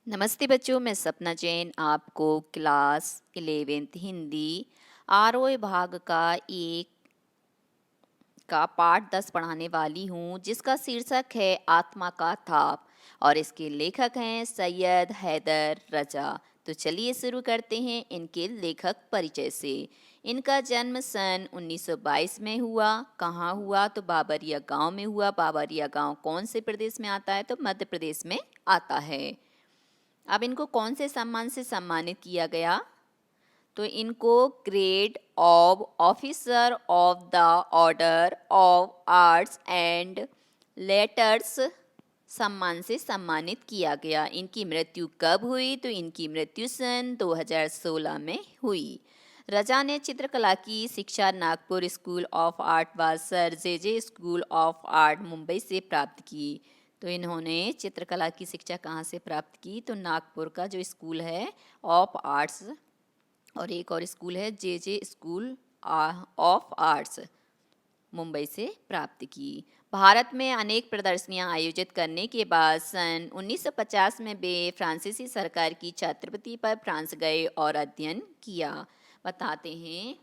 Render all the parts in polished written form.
नमस्ते बच्चों, मैं सपना जैन आपको क्लास 11th हिंदी आरोह भाग का पाठ 10 पढ़ाने वाली हूँ, जिसका शीर्षक है आत्मा का थाप और इसके लेखक हैं सैयद हैदर रजा। तो चलिए शुरू करते हैं इनके लेखक परिचय से। इनका जन्म सन 1922 में हुआ। कहाँ हुआ? तो बाबरिया गांव में हुआ। बाबरिया गांव कौन से प्रदेश में आता है? तो मध्य प्रदेश में आता है। अब इनको कौन से सम्मान से सम्मानित किया गया? तो इनको grade of officer of the order of arts and letters सम्मान से सम्मानित किया गया। इनकी मृत्यु कब हुई? तो इनकी मृत्यु सन 2016 में हुई। रजा ने चित्रकला की शिक्षा नागपुर स्कूल ऑफ आर्ट व sir J school of art Mumbai से प्राप्त की। तो इन्होंने चित्रकला की शिक्षा कहाँ से प्राप्त की? तो नागपुर का जो स्कूल है ऑफ आर्ट्स और एक और स्कूल है जे स्कूल ऑफ आर्ट्स, मुंबई से प्राप्त की। भारत में अनेक प्रदर्शनियां आयोजित करने के बाद सन 1950 में वे फ्रांसीसी सरकार की छात्रवृत्ति पर फ्रांस गए और अध्ययन किया। बताते हैं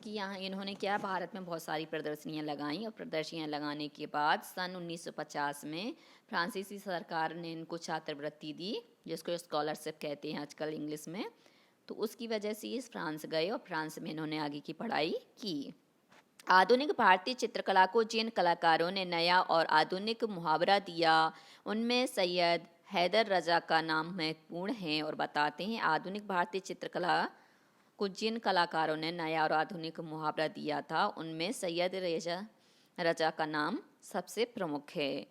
कि यहाँ इन्होंने क्या, भारत में बहुत सारी प्रदर्शनियां लगाई और प्रदर्शनियां लगाने के बाद सन 1950 में फ्रांसीसी सरकार ने इनको छात्रवृत्ति दी, जिसको स्कॉलरशिप कहते हैं आजकल इंग्लिश में। तो उसकी वजह से ये फ्रांस गए और फ्रांस में इन्होंने आगे की पढ़ाई की। आधुनिक भारतीय चित्रकला को जिन कलाकारों ने नया और आधुनिक मुहावरा दिया, उनमें सैयद हैदर रजा का नाम महत्वपूर्ण है। और बताते हैं आधुनिक भारतीय चित्रकला को जिन कलाकारों ने नया और आधुनिक मुहावरा दिया था, उनमें सैयद रजा का नाम सबसे प्रमुख है।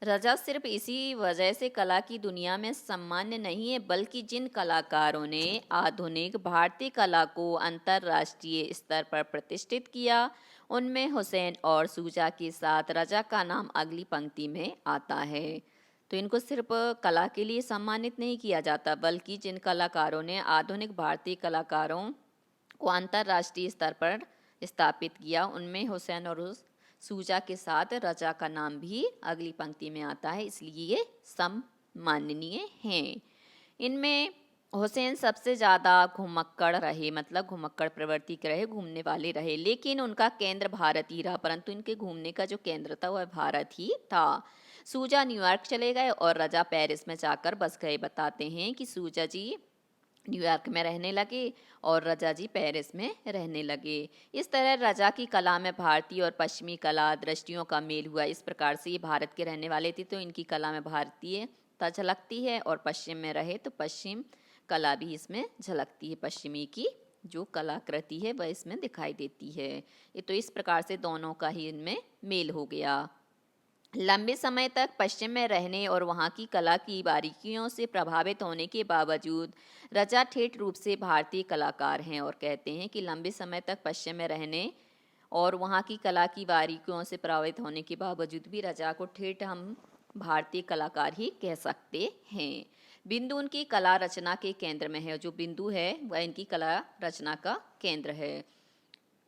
रजा सिर्फ इसी वजह से कला की दुनिया में सम्मान्य नहीं है, बल्कि जिन कलाकारों ने आधुनिक भारतीय कला को अंतर्राष्ट्रीय स्तर पर प्रतिष्ठित किया, उनमें हुसैन और सूजा के साथ रजा का नाम अगली पंक्ति में आता है। तो इनको सिर्फ कला के लिए सम्मानित नहीं किया जाता, बल्कि जिन कलाकारों ने आधुनिक भारतीय कलाकारों को अंतर्राष्ट्रीय स्तर पर स्थापित किया, उनमें हुसैन और सूजा के साथ रजा का नाम भी अगली पंक्ति में आता है, इसलिए ये सम्माननीय हैं। इनमें हुसैन सबसे ज़्यादा घुमक्कड़ रहे, मतलब घुमक्कड़ प्रवृत्ति के रहे, घूमने वाले रहे, लेकिन उनका केंद्र भारत ही रहा। परंतु इनके घूमने का जो केंद्र था वह भारत ही था। सूजा न्यूयॉर्क चले गए और रजा पेरिस में जाकर बस गए। बताते हैं कि सूजा जी न्यूयॉर्क में रहने लगे और रजा जी पेरिस में रहने लगे। इस तरह रजा की कला में भारतीय और पश्चिमी कला दृष्टियों का मेल हुआ। इस प्रकार से ये भारत के रहने वाले थे, तो इनकी कला में भारतीयता झलकती है, और पश्चिम में रहे तो पश्चिम कला भी इसमें झलकती है। पश्चिमी की जो कलाकृति है वह इसमें दिखाई देती है। ये तो इस प्रकार से दोनों का ही इनमें मेल हो गया। लंबे समय तक पश्चिम में रहने और वहाँ की कला की बारीकियों से प्रभावित होने के बावजूद रजा ठेठ रूप से भारतीय कलाकार हैं। और कहते हैं कि लंबे समय तक पश्चिम में रहने और वहाँ की कला की बारीकियों से प्रभावित होने के बावजूद भी रजा को ठेठ हम भारतीय कलाकार ही कह सकते हैं। बिंदु उनकी कला रचना के केंद्र में है। जो बिंदु है वह इनकी कला रचना का केंद्र है।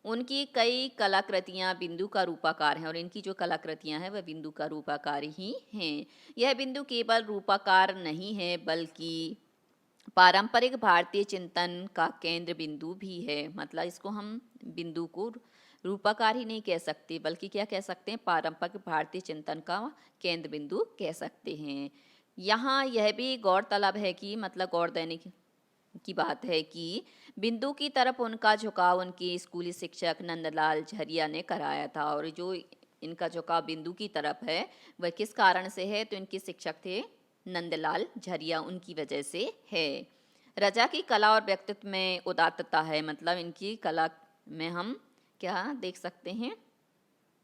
उनकी कई कलाकृतियाँ बिंदु का रूपाकार हैं और इनकी जो कलाकृतियाँ हैं वह बिंदु का रूपाकार ही हैं। यह बिंदु केवल रूपाकार नहीं है, बल्कि पारंपरिक भारतीय चिंतन का केंद्र बिंदु भी है। मतलब इसको हम बिंदु को रूपाकार ही नहीं कह सकते, बल्कि क्या कह सकते हैं, पारंपरिक भारतीय चिंतन का केंद्र बिंदु कह सकते हैं। यहाँ यह भी गौरतलब है कि, मतलब गौर देने की बात है कि बिंदु की तरफ उनका झुकाव उनके स्कूली शिक्षक नंदलाल झरिया ने कराया था। और जो इनका झुकाव बिंदु की तरफ है वह किस कारण से है? तो इनके शिक्षक थे नंदलाल झरिया, उनकी वजह से है। रजा की कला और व्यक्तित्व में उदात्तता है। मतलब इनकी कला में हम क्या देख सकते हैं?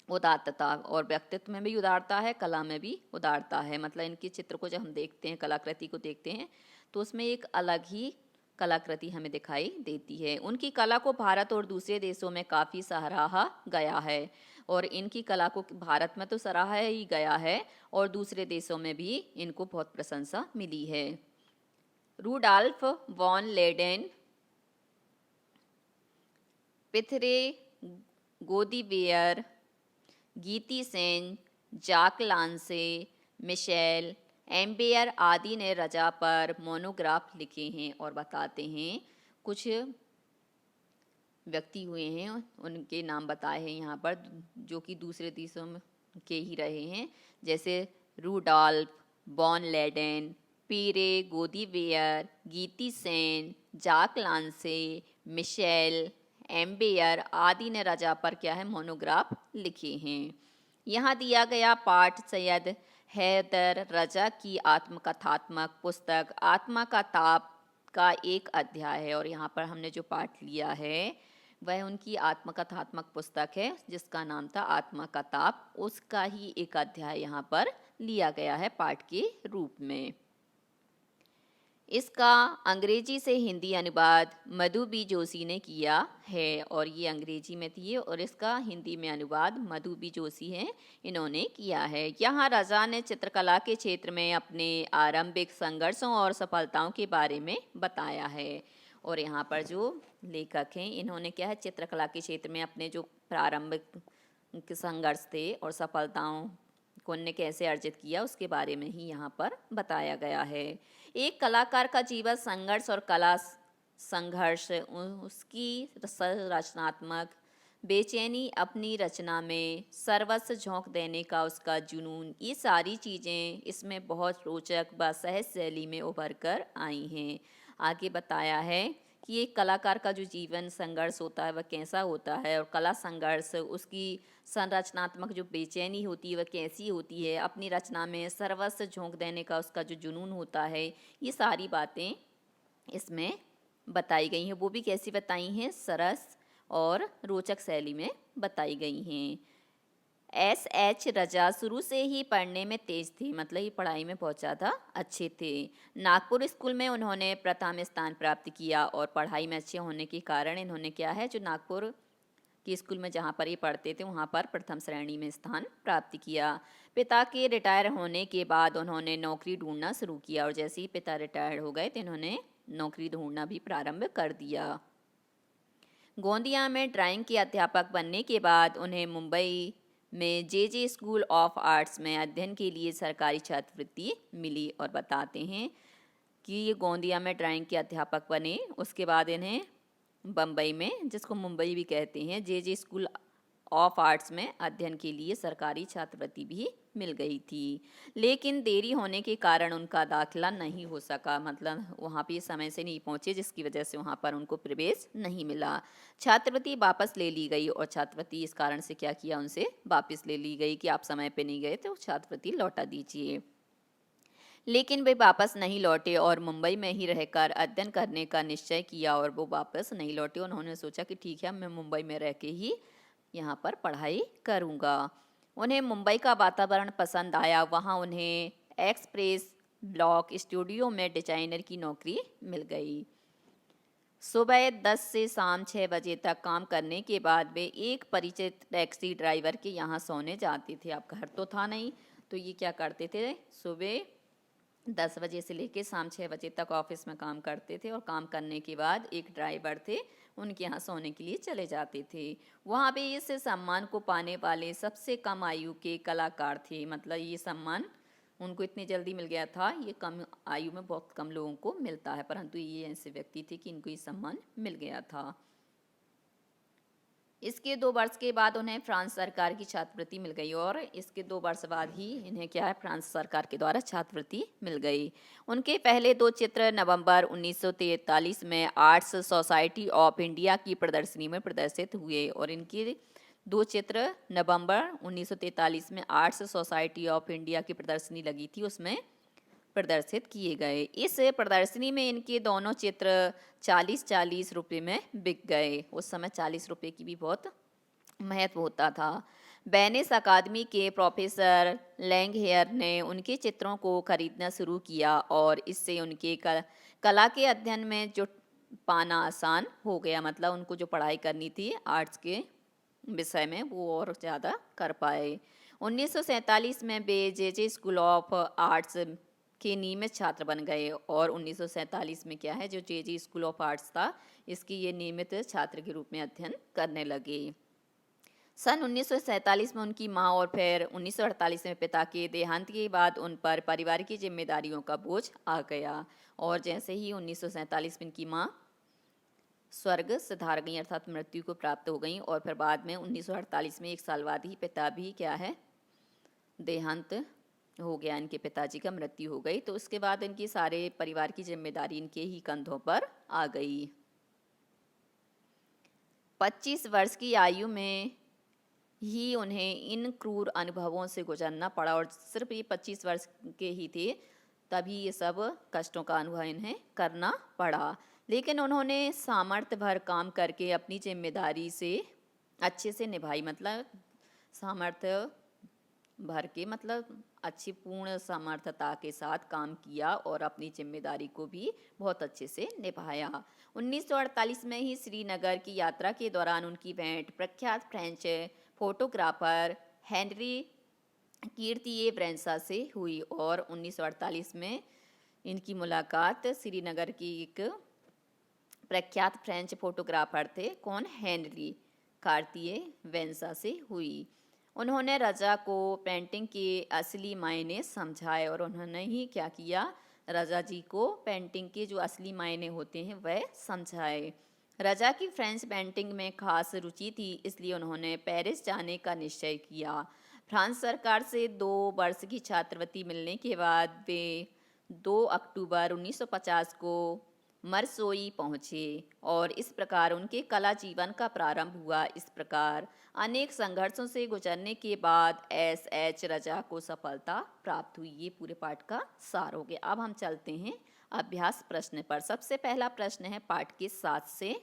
उदारता। और व्यक्तित्व में भी उदारता है, कला में भी उदारता है। मतलब इनके चित्र को जब हम देखते हैं, कलाकृति को देखते हैं, तो उसमें एक अलग ही कलाकृति हमें दिखाई देती है। उनकी कला को भारत और दूसरे देशों में काफ़ी सराहा गया है। और इनकी कला को भारत में तो सराहा ही गया है और दूसरे देशों में भी इनको बहुत प्रशंसा मिली है। रूडॉल्फ वॉन लेडेन, पिथरे गोदीवेयर, गीती सेन, जाक लांसे, मिशेल एम्बेयर आदि ने रजा पर मोनोग्राफ लिखे हैं और बताते हैं कुछ व्यक्ति हुए हैं, उनके नाम बताए हैं यहाँ पर जो कि दूसरे देशों में के ही रहे हैं, जैसे रूडॉल्फ बॉन लेडेन, पीरे गोदीवेयर, गीती सेन, जाक लांसे, मिशेल एम्बेयर आदि ने रजा पर क्या है मोनोग्राफ लिखे हैं। यहाँ दिया गया पाठ सैयद हैदर रजा की आत्मकथात्मक पुस्तक आत्मा का ताप का एक अध्याय है, और यहाँ पर हमने जो पाठ लिया है वह उनकी आत्मकथात्मक पुस्तक है जिसका नाम था आत्मा का ताप, उसका ही एक अध्याय यहाँ पर लिया गया है पाठ के रूप में। इसका अंग्रेजी से हिंदी अनुवाद मधु बी जोशी ने किया है, और ये अंग्रेजी में थी और इसका हिंदी में अनुवाद मधु बी जोशी है इन्होंने किया है। यहाँ रजा ने चित्रकला के क्षेत्र में अपने आरंभिक संघर्षों और सफलताओं के बारे में बताया है, और यहाँ पर जो लेखक हैं इन्होंने क्या है चित्रकला के क्षेत्र में अपने जो प्रारंभिक संघर्ष थे और सफलताओं को उनने कैसे अर्जित किया उसके बारे में ही यहाँ पर बताया गया है। एक कलाकार का जीवन संघर्ष और कला संघर्ष, उसकी रचनात्मक बेचैनी, अपनी रचना में सर्वस्व झोंक देने का उसका जुनून, ये सारी चीज़ें इसमें बहुत रोचक व सहज शैली में उभर कर आई हैं। आगे बताया है कि एक कलाकार का जो जीवन संघर्ष होता है वह कैसा होता है, और कला संघर्ष उसकी संरचनात्मक जो बेचैनी होती है वह कैसी होती है, अपनी रचना में सर्वस्व झोंक देने का उसका जो जुनून होता है, ये सारी बातें इसमें बताई गई हैं। वो भी कैसी बताई हैं, सरस और रोचक शैली में बताई गई हैं। एच रजा शुरू से ही पढ़ने में तेज थे, मतलब ये पढ़ाई में बहुत ज़्यादा अच्छे थे। नागपुर स्कूल में उन्होंने प्रथम स्थान प्राप्त किया, और पढ़ाई में अच्छे होने के कारण इन्होंने क्या है जो नागपुर के स्कूल में जहाँ पर ये पढ़ते थे वहाँ पर प्रथम श्रेणी में स्थान प्राप्त किया। पिता के रिटायर होने के बाद उन्होंने नौकरी ढूंढना शुरू किया, और जैसे ही पिता रिटायर हो गए तो इन्होंने नौकरी ढूंढना भी प्रारंभ कर दिया। गोंदिया में ड्राइंग के अध्यापक बनने के बाद उन्हें मुंबई में जे स्कूल ऑफ आर्ट्स में अध्ययन के लिए सरकारी छात्रवृत्ति मिली, और बताते हैं कि ये गोंदिया में ड्राइंग के अध्यापक बने। उसके बाद इन्हें बम्बई में, जिसको मुंबई भी कहते हैं, जे स्कूल ऑफ आर्ट्स में अध्ययन के लिए सरकारी छात्रवृत्ति भी मिल गई थी, लेकिन देरी होने के कारण उनका दाखिला नहीं हो सका, मतलब वहाँ पे समय से नहीं पहुँचे जिसकी वजह से वहाँ पर उनको प्रवेश नहीं मिला। छात्रवृत्ति वापस ले ली गई, और छात्रवृत्ति इस कारण से क्या किया उनसे वापस ले ली गई कि आप समय पे नहीं गए तो छात्रवृत्ति लौटा दीजिए। लेकिन वे वापस नहीं लौटे और मुंबई में ही रहकर अध्ययन करने का निश्चय किया, और वो वापस नहीं लौटे। उन्होंने सोचा कि ठीक है मैं मुंबई में रह के ही यहाँ पर पढ़ाई करूँगा। उन्हें मुंबई का वातावरण पसंद आया, वहाँ उन्हें एक्सप्रेस ब्लॉक स्टूडियो में डिजाइनर की नौकरी मिल गई। सुबह 10 से शाम 6 बजे तक काम करने के बाद वे एक परिचित टैक्सी ड्राइवर के यहाँ सोने जाते थे। अब घर तो था नहीं, तो ये क्या करते थे, सुबह 10 बजे से लेकर शाम 6 बजे तक ऑफिस में काम करते थे, और काम करने के बाद एक ड्राइवर थे उनके यहाँ सोने के लिए चले जाते थे। वहाँ पे इस सम्मान को पाने वाले सबसे कम आयु के कलाकार थे, मतलब ये सम्मान उनको इतनी जल्दी मिल गया था, ये कम आयु में बहुत कम लोगों को मिलता है, परंतु ये ऐसे व्यक्ति थे कि इनको ये सम्मान मिल गया था। इसके 2 वर्ष के बाद उन्हें फ्रांस सरकार की छात्रवृत्ति मिल गई, और इसके 2 वर्ष बाद ही इन्हें क्या है फ्रांस सरकार के द्वारा छात्रवृत्ति मिल गई। उनके पहले 2 चित्र नवंबर 1943 में आर्ट्स सोसाइटी ऑफ इंडिया की प्रदर्शनी में प्रदर्शित हुए, और इनके 2 चित्र नवंबर 1943 में आर्ट्स सोसाइटी ऑफ इंडिया की प्रदर्शनी लगी थी उसमें प्रदर्शित किए गए। इस प्रदर्शनी में इनके दोनों चित्र 40-40 रुपये में बिक गए। उस समय 40 रुपये की भी बहुत महत्व होता था। वेनिस अकादमी के प्रोफेसर लैंगहेयर ने उनके चित्रों को खरीदना शुरू किया, और इससे उनके कला के अध्ययन में जो पाना आसान हो गया, मतलब उनको जो पढ़ाई करनी थी आर्ट्स के विषय में वो और ज़्यादा कर पाए। 1947 में वे जे स्कूल ऑफ आर्ट्स के नियमित छात्र बन गए, और 1947 में क्या है जो जे स्कूल ऑफ आर्ट्स था इसकी ये नियमित छात्र के रूप में अध्ययन करने लगे। सन 1947 में उनकी मां और फिर 1948 में पिता के देहांत के बाद उन पर परिवार की जिम्मेदारियों का बोझ आ गया। और जैसे ही 1947 में इनकी मां स्वर्ग सिधार गई अर्थात मृत्यु को प्राप्त हो गई, और फिर बाद में 1948 में एक साल बाद ही पिता भी क्या है, देहांत हो गया, इनके पिताजी का मृत्यु हो गई। तो उसके बाद इनकी सारे परिवार की जिम्मेदारी इनके ही कंधों पर आ गई। 25 वर्ष की आयु में ही उन्हें इन क्रूर अनुभवों से गुजरना पड़ा, और सिर्फ ये 25 वर्ष के ही थे तभी ये सब कष्टों का अनुभव इन्हें करना पड़ा। लेकिन उन्होंने सामर्थ्य भर काम करके अपनी जिम्मेदारी से अच्छे से निभाई, मतलब सामर्थ्य भर के मतलब अच्छी पूर्ण सामर्थ्यता के साथ काम किया और अपनी जिम्मेदारी को भी बहुत अच्छे से निभाया। 1948 में ही श्रीनगर की यात्रा के दौरान उनकी भेंट प्रख्यात फ्रेंच फोटोग्राफर हेनरी कीर्तिये ब्रेंसा से हुई, और 1948 में इनकी मुलाकात श्रीनगर की एक प्रख्यात फ्रेंच फोटोग्राफर थे, कौन, हेनरी कार्तिये वेंसा से हुई। उन्होंने रजा को पेंटिंग के असली मायने समझाए, और उन्होंने ही क्या किया, रजा जी को पेंटिंग के जो असली मायने होते हैं वह समझाए। रजा की फ्रेंच पेंटिंग में खास रुचि थी, इसलिए उन्होंने पेरिस जाने का निश्चय किया। फ्रांस सरकार से 2 वर्ष की छात्रवृत्ति मिलने के बाद वे 2 अक्टूबर 1950 को मरसोई पहुँचे, और इस प्रकार उनके कला जीवन का प्रारंभ हुआ। इस प्रकार अनेक संघर्षों से गुजरने के बाद एस रजा को सफलता प्राप्त हुई। ये पूरे पाठ का सार हो गया। अब हम चलते हैं अभ्यास प्रश्न पर। सबसे पहला प्रश्न है पाठ के 7 से।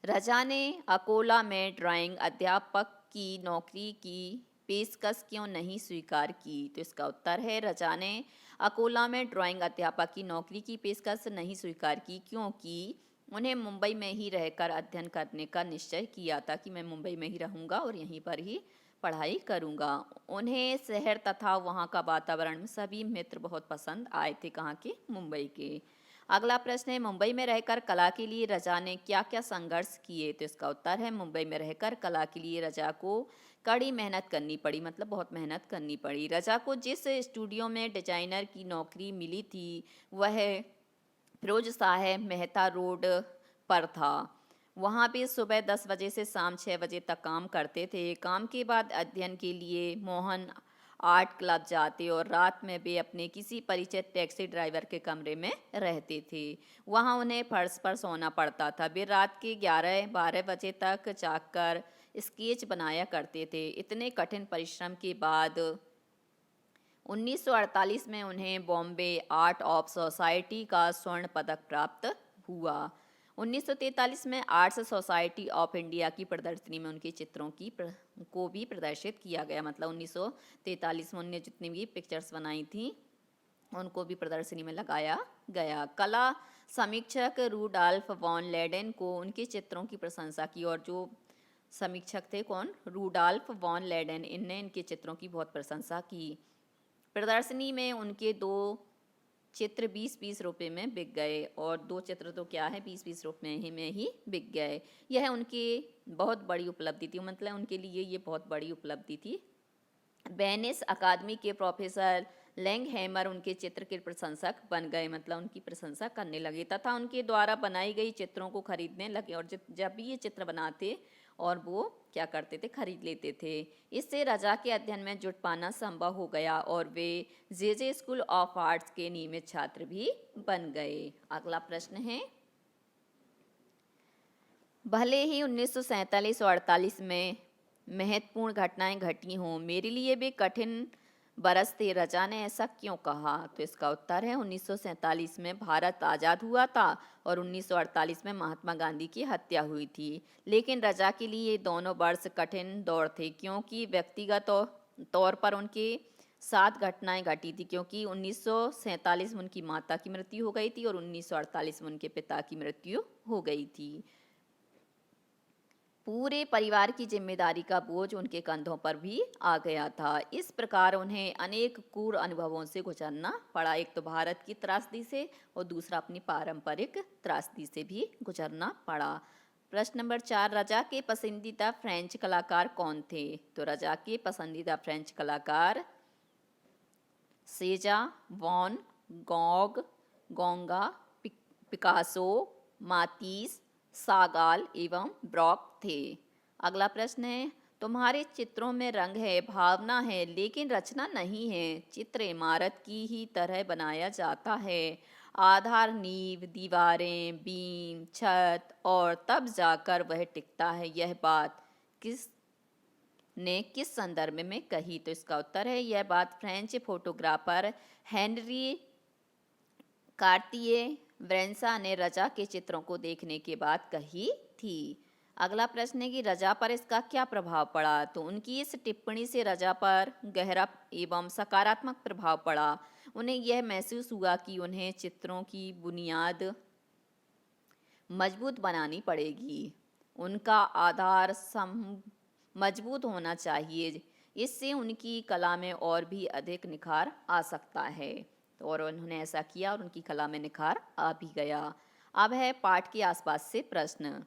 रजा ने अकोला में ड्राइंग अध्यापक की नौकरी की पेशकश क्यों नहीं स्वीकार की? तो इसका उत्तर है, रजा ने अकोला में ड्राइंग अध्यापक की नौकरी की पेशकश नहीं स्वीकार की क्योंकि उन्हें मुंबई में ही रहकर अध्ययन करने का निश्चय किया था कि मैं मुंबई में ही रहूँगा और यहीं पर ही पढ़ाई करूँगा। उन्हें शहर तथा वहाँ का वातावरण, सभी मित्र बहुत पसंद आए थे, कहाँ के, मुंबई के। अगला प्रश्न है, मुंबई में रहकर कला के लिए रजा ने क्या क्या संघर्ष किए? तो इसका उत्तर है, मुंबई में रहकर कला के लिए रजा को कड़ी मेहनत करनी पड़ी, मतलब बहुत मेहनत करनी पड़ी। रजा को जिस स्टूडियो में डिजाइनर की नौकरी मिली थी वह फिरोज साहब मेहता रोड पर था। वहाँ पे सुबह 10 बजे से शाम 6 बजे तक काम करते थे। काम के बाद अध्ययन के लिए मोहन आर्ट क्लब जाते और रात में वे अपने किसी परिचित टैक्सी ड्राइवर के कमरे में रहते थे। वहाँ उन्हें फर्श पर सोना पड़ता था। वे रात के 11-12 बजे तक जागकर स्केच बनाया करते थे। इतने कठिन परिश्रम के बाद 1948 में उन्हें बॉम्बे आर्ट ऑफ सोसाइटी का स्वर्ण पदक प्राप्त हुआ। 1943 में आर्ट्स सोसाइटी ऑफ इंडिया की प्रदर्शनी में उनके चित्रों को भी प्रदर्शित किया गया, मतलब 1943 में उन्होंने जितनी भी पिक्चर्स बनाई थी उनको भी प्रदर्शनी में लगाया गया। कला समीक्षक रूडॉल्फ वॉन लेडेन को उनके चित्रों की प्रशंसा की, और जो समीक्षक थे कौन, रूडॉल्फ वॉन लेडेन, इनने इनके चित्रों की बहुत प्रशंसा की। प्रदर्शनी में उनके 2 चित्र 20-20 रुपये में बिक गए, और 2 चित्र तो क्या है 20-20 रुपये में ही बिक गए। यह उनकी बहुत बड़ी उपलब्धि थी, मतलब उनके लिए ये बहुत बड़ी उपलब्धि थी। वेनिस अकादमी के प्रोफेसर लैंगहैमर उनके चित्र के प्रशंसक बन गए, मतलब उनकी प्रशंसा करने लगे तथा उनके द्वारा बनाई गई चित्रों को खरीदने लगे, और जब भी ये चित्र बनाते और वो क्या करते थे, खरीद लेते थे। इससे रजा के अध्ययन में जुट पाना संभव हो गया और वे जे स्कूल ऑफ आर्ट्स के नियमित छात्र भी बन गए। अगला प्रश्न है, भले ही 1947 और 48 में महत्वपूर्ण घटनाएं घटी हों, मेरे लिए भी कठिन बरस थे, रजा ने ऐसा क्यों कहा? तो इसका उत्तर है, 1947 में भारत आज़ाद हुआ था और 1948 में महात्मा गांधी की हत्या हुई थी। लेकिन रजा के लिए ये दोनों वर्ष कठिन दौर थे, क्योंकि व्यक्तिगत तौर पर उनके 7 घटनाएं घटी थी, क्योंकि 1947 में उनकी माता की मृत्यु हो गई थी और 1948 में उनके पिता की मृत्यु हो गई थी। पूरे परिवार की जिम्मेदारी का बोझ उनके कंधों पर भी आ गया था। इस प्रकार उन्हें अनेक क्रूर अनुभवों से गुजरना पड़ा। एक तो भारत की त्रासदी से और दूसरा अपनी पारंपरिक त्रासदी से भी गुजरना पड़ा। प्रश्न नंबर 4, रजा के पसंदीदा फ्रेंच कलाकार कौन थे? तो रजा के पसंदीदा फ्रेंच कलाकार सेजा, वॉन गॉग, गोंगा, पिकासो, मातीस, सागाल एवं ब्रॉक थे। अगला प्रश्न है, तुम्हारे चित्रों में रंग है, भावना है, लेकिन रचना नहीं है। चित्र इमारत की ही तरह बनाया जाता है। आधार, नींव, दीवारें, बीम, छत और तब जाकर वह टिकता है। यह बात किस ने किस संदर्भ में कही? तो इसका उत्तर है, यह बात फ्रेंच फोटोग्राफर हेनरी कार्तिये ब्रेंसा ने रजा के चित्रों को देखने के बाद कही थी। अगला प्रश्न है कि रजा पर इसका क्या प्रभाव पड़ा? तो उनकी इस टिप्पणी से रजा पर गहरा एवं सकारात्मक प्रभाव पड़ा। उन्हें यह महसूस हुआ कि उन्हें चित्रों की बुनियाद मजबूत बनानी पड़ेगी। उनका आधार मजबूत होना चाहिए, इससे उनकी कला में और भी अधिक निखार आ सकता है। तो और उन्होंने ऐसा किया और उनकी कला में निखार आ भी गया। अब है पाठ के आसपास से प्रश्न।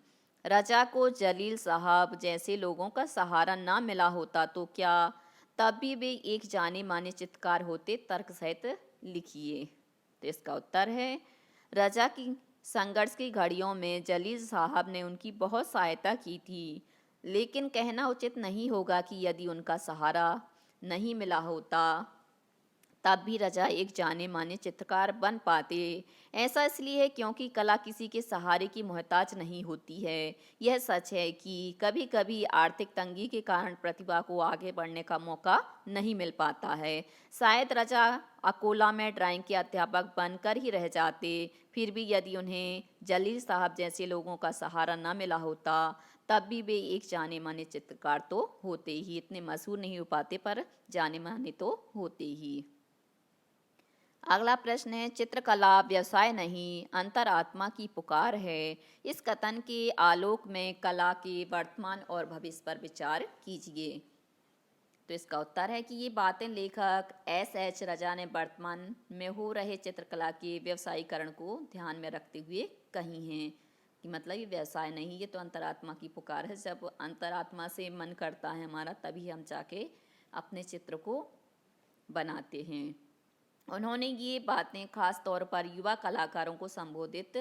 रजा को जलील साहब जैसे लोगों का सहारा ना मिला होता तो क्या तब भी वे एक जाने माने चित्रकार होते? तर्क सहित लिखिए। तो इसका उत्तर है, रजा की संघर्ष की घड़ियों में जलील साहब ने उनकी बहुत सहायता की थी, लेकिन कहना उचित नहीं होगा कि यदि उनका सहारा नहीं मिला होता तब भी रजा एक जाने माने चित्रकार बन पाते। ऐसा इसलिए है क्योंकि कला किसी के सहारे की मोहताज नहीं होती है। यह सच है कि कभी कभी आर्थिक तंगी के कारण प्रतिभा को आगे बढ़ने का मौका नहीं मिल पाता है। शायद रजा अकोला में ड्राइंग के अध्यापक बनकर ही रह जाते। फिर भी यदि उन्हें जलील साहब जैसे लोगों का सहारा न मिला होता तब भी वे एक जाने माने चित्रकार तो होते ही। इतने मशहूर नहीं हो पाते पर जाने माने तो होते ही। अगला प्रश्न है, चित्रकला व्यवसाय नहीं अंतरात्मा की पुकार है। इस कथन के आलोक में कला के वर्तमान और भविष्य पर विचार कीजिए। तो इसका उत्तर है कि ये बातें लेखक एस रजा ने वर्तमान में हो रहे चित्रकला के व्यवसायीकरण को ध्यान में रखते हुए कही हैं। कि मतलब ये व्यवसाय नहीं, ये तो अंतरात्मा की पुकार है। जब अंतरात्मा से मन करता है हमारा, तभी हम जाके अपने चित्र को बनाते हैं। उन्होंने ये बातें खास तौर पर युवा कलाकारों को संबोधित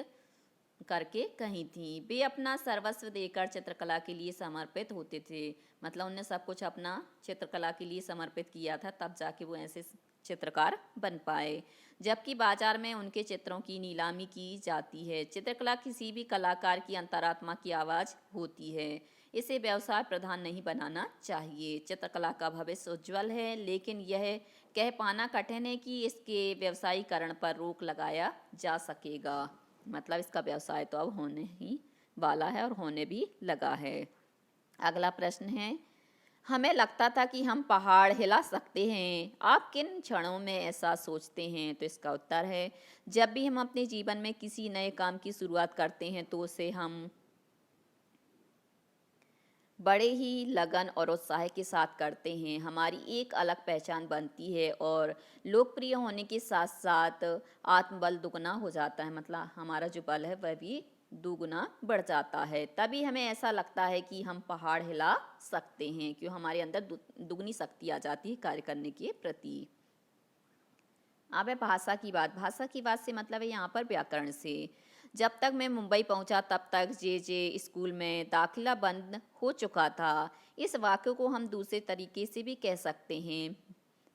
करके कही थी। वे अपना सर्वस्व देकर चित्रकला के लिए समर्पित होते थे। मतलब उन्होंने सब कुछ अपना चित्रकला के लिए समर्पित किया था, तब जाके वो ऐसे चित्रकार बन पाए। जबकि बाजार में उनके चित्रों की नीलामी की जाती है। चित्रकला किसी भी कलाकार की अंतरात्मा की आवाज़ होती है। इसे व्यवसाय प्रधान नहीं बनाना चाहिए। चित्रकला का भविष्य उज्जवल है, लेकिन यह कह पाना कठिन है कि इसके व्यवसायीकरण पर रोक लगाया जा सकेगा। मतलब इसका व्यवसाय तो अब होने ही वाला है और होने भी लगा है। अगला प्रश्न है, हमें लगता था कि हम पहाड़ हिला सकते हैं। आप किन क्षणों में ऐसा सोचते हैं? तो इसका उत्तर है, जब भी हम अपने जीवन में किसी नए काम की शुरुआत करते हैं तो उसे हम बड़े ही लगन और उत्साह के साथ करते हैं। हमारी एक अलग पहचान बनती है और लोकप्रिय होने के साथ साथ आत्मबल दुगना हो जाता है। मतलब हमारा जो बल है वह भी दुगुना बढ़ जाता है। तभी हमें ऐसा लगता है कि हम पहाड़ हिला सकते हैं, क्यों हमारे अंदर दुगनी शक्ति आ जाती है कार्य करने के प्रति। अब है भाषा की बात। भाषा की बात से मतलब है यहाँ पर व्याकरण से। जब तक मैं मुंबई पहुंचा तब तक जे स्कूल में दाखिला बंद हो चुका था। इस वाक्य को हम दूसरे तरीके से भी कह सकते हैं,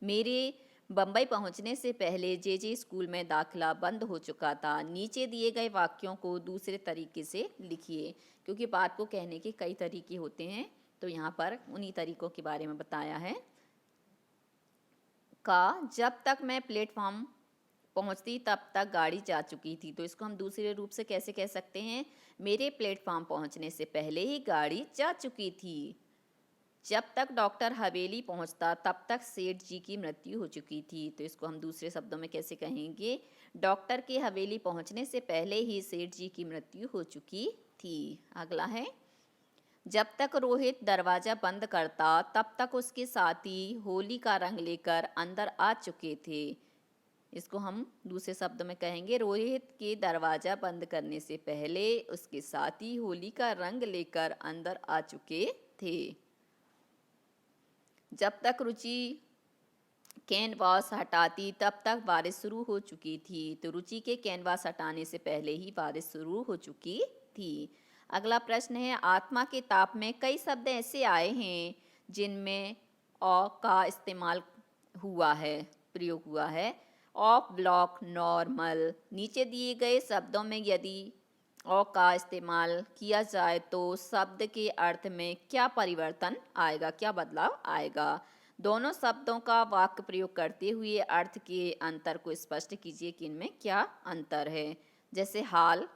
मेरे बम्बई पहुंचने से पहले जे स्कूल में दाखिला बंद हो चुका था। नीचे दिए गए वाक्यों को दूसरे तरीके से लिखिए, क्योंकि बात को कहने के कई तरीके होते हैं, तो यहाँ पर उन्हीं तरीकों के बारे में बताया है। का जब तक मैं प्लेटफॉर्म पहुंचती तब तक गाड़ी जा चुकी थी। तो इसको हम दूसरे रूप से कैसे कह सकते हैं, मेरे प्लेटफॉर्म पहुंचने से पहले ही गाड़ी जा चुकी थी। जब तक डॉक्टर हवेली पहुंचता तब तक सेठ जी की मृत्यु हो चुकी थी। तो इसको हम दूसरे शब्दों में कैसे कहेंगे, डॉक्टर के हवेली पहुंचने से पहले ही सेठ जी की मृत्यु हो चुकी थी। अगला है, जब तक रोहित दरवाजा बंद करता तब तक उसके साथी होली का रंग लेकर अंदर आ चुके थे। इसको हम दूसरे शब्द में कहेंगे, रोहित के दरवाजा बंद करने से पहले उसके साथी होली का रंग लेकर अंदर आ चुके थे। जब तक रुचि कैनवास हटाती तब तक बारिश शुरू हो चुकी थी। तो रुचि के कैनवास हटाने से पहले ही बारिश शुरू हो चुकी थी। अगला प्रश्न है, आत्मा के ताप में कई शब्द ऐसे आए हैं जिनमें औ का इस्तेमाल हुआ है, प्रयोग हुआ है। Of, block, normal. नीचे दिए गए शब्दों में यदि औ का इस्तेमाल किया जाए तो शब्द के अर्थ में क्या परिवर्तन आएगा, क्या बदलाव आएगा? दोनों शब्दों का वाक्य प्रयोग करते हुए अर्थ के अंतर को स्पष्ट कीजिए कि इनमें क्या अंतर है। जैसे हाल,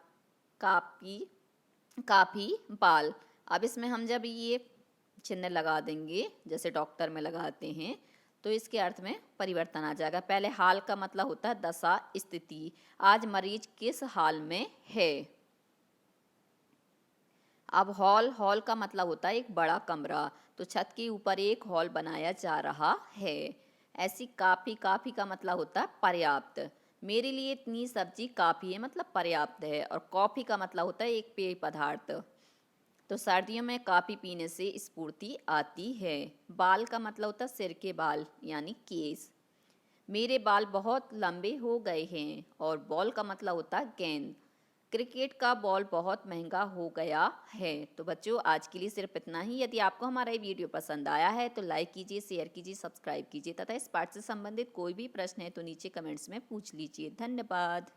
कापी, काफी, बाल। अब इसमें हम जब ये चिन्ह लगा देंगे जैसे डॉक्टर में लगाते हैं तो इसके अर्थ में परिवर्तन आ जाएगा। पहले हाल का मतलब होता है दशा, स्थिति। आज मरीज किस हाल में है। अब हॉल, हॉल का मतलब होता है एक बड़ा कमरा, तो छत के ऊपर एक हॉल बनाया जा रहा है। ऐसी काफ़ी, काफ़ी का मतलब होता है पर्याप्त। मेरे लिए इतनी सब्जी काफ़ी है मतलब पर्याप्त है। और कॉफ़ी का मतलब होता है एक पेय पदार्थ। तो सर्दियों में काफ़ी पीने से स्फूर्ति आती है। बाल का मतलब होता है सिर के बाल यानी केस। मेरे बाल बहुत लंबे हो गए हैं। और बॉल का मतलब होता है गेंद। क्रिकेट का बॉल बहुत महंगा हो गया है। तो बच्चों आज के लिए सिर्फ इतना ही। यदि आपको हमारा ये वीडियो पसंद आया है तो लाइक कीजिए, शेयर कीजिए, सब्सक्राइब कीजिए तथा इस पाठ से संबंधित कोई भी प्रश्न है तो नीचे कमेंट्स में पूछ लीजिए। धन्यवाद।